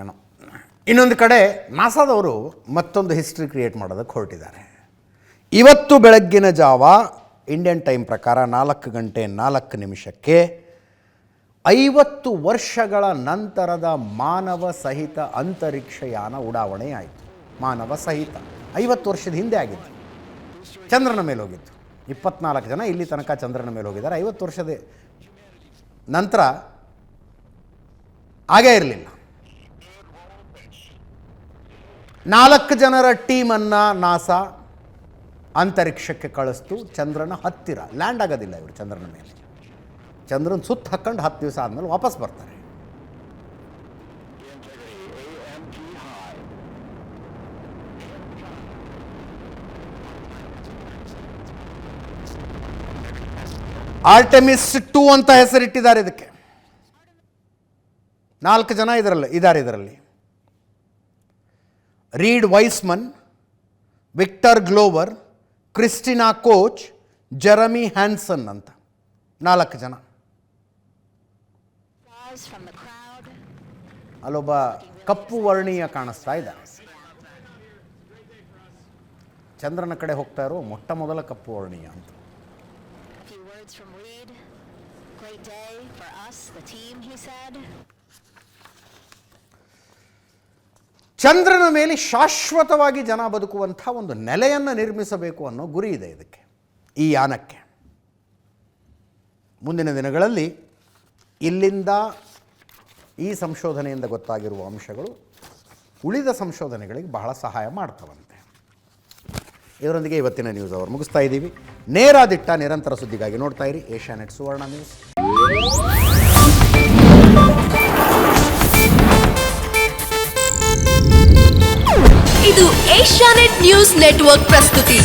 ಏನೋ. ಇನ್ನೊಂದು ಕಡೆ ನಾಸಾದವರು ಮತ್ತೊಂದು ಹಿಸ್ಟ್ರಿ ಕ್ರಿಯೇಟ್ ಮಾಡೋದಕ್ಕೆ ಹೊರಟಿದ್ದಾರೆ. ಇವತ್ತು ಬೆಳಗ್ಗಿನ ಜಾವ ಇಂಡಿಯನ್ ಟೈಮ್ ಪ್ರಕಾರ 4:04 50 ವರ್ಷಗಳ ನಂತರದ ಮಾನವ ಸಹಿತ ಅಂತರಿಕ್ಷಯಾನ ಉಡಾವಣೆ ಆಯಿತು. ಮಾನವ ಸಹಿತ 50 ವರ್ಷದ ಹಿಂದೆ ಆಗಿತ್ತು. ಚಂದ್ರನ ಮೇಲೆ ಹೋಗಿತ್ತು. 24 ಜನ ಇಲ್ಲಿ ತನಕ ಚಂದ್ರನ ಮೇಲೆ ಹೋಗಿದ್ದಾರೆ. 50 ವರ್ಷದ ನಂತರ ಆಗೇ ಇರಲಿಲ್ಲ. 4 ಜನರ ಟೀಮನ್ನು ನಾಸಾ ಅಂತರಿಕ್ಷಕ್ಕೆ ಕಳಿಸ್ತು. ಚಂದ್ರನ ಹತ್ತಿರ ಲ್ಯಾಂಡ್ ಆಗೋದಿಲ್ಲ ಇವರು ಚಂದ್ರನ ಮೇಲೆ. ಚಂದ್ರನ ಸುತ್ತ ಹಾಕ್ಕೊಂಡು 10 ದಿವಸ ಆದಮೇಲೆ ವಾಪಸ್ ಬರ್ತಾರೆ. ಆರ್ಟೆಮಿಸ್ 2 ಅಂತ ಹೆಸರಿಟ್ಟಿದ್ದಾರೆ ಇದಕ್ಕೆ. 4 ಜನ ಇದರಲ್ಲಿ Reid Wiseman, Victor Glover, Christina Koch, Jeremy Hansen ಅಂತ 4 ಜನ. ಅಲ್ಲೊಬ್ಬ ಕಪ್ಪು ವರ್ಣೀಯ ಕಾಣಿಸ್ತಾ ಇದ್ದ. ಚಂದ್ರನ ಕಡೆ ಹೋಗ್ತಾ ಇರೋ ಮೊಟ್ಟ ಮೊದಲ ಕಪ್ಪು ವರ್ಣೀಯ ಅಂತ. ಚಂದ್ರನ ಮೇಲೆ ಶಾಶ್ವತವಾಗಿ ಜನ ಬದುಕುವಂಥ ಒಂದು ನೆಲೆಯನ್ನು ನಿರ್ಮಿಸಬೇಕು ಅನ್ನೋ ಗುರಿ ಇದೆ ಇದಕ್ಕೆ, ಈ ಯಾನಕ್ಕೆ. ಮುಂದಿನ ದಿನಗಳಲ್ಲಿ ಇಲ್ಲಿಂದ ಈ ಸಂಶೋಧನೆಯಿಂದ ಗೊತ್ತಾಗಿರುವ ಅಂಶಗಳು ಉಳಿದ ಸಂಶೋಧನೆಗಳಿಗೆ ಬಹಳ ಸಹಾಯ ಮಾಡ್ತವಂತೆ. ಇದರೊಂದಿಗೆ ಇವತ್ತಿನ ನ್ಯೂಸ್ ಅವರ್ ಮುಗಿಸ್ತಾ ಇದ್ದೀವಿ. ನೇರ ದಿಟ್ಟ ನಿರಂತರ ಸುದ್ದಿಗಾಗಿ ನೋಡ್ತಾ ಇರಿ ಏಷ್ಯಾನೆಟ್ ಸುವರ್ಣ ನ್ಯೂಸ್. ಇದು ಏಷ್ಯಾನೆಟ್ ನ್ಯೂಸ್ ನೆಟ್ವರ್ಕ್ ಪ್ರಸ್ತುತಿ.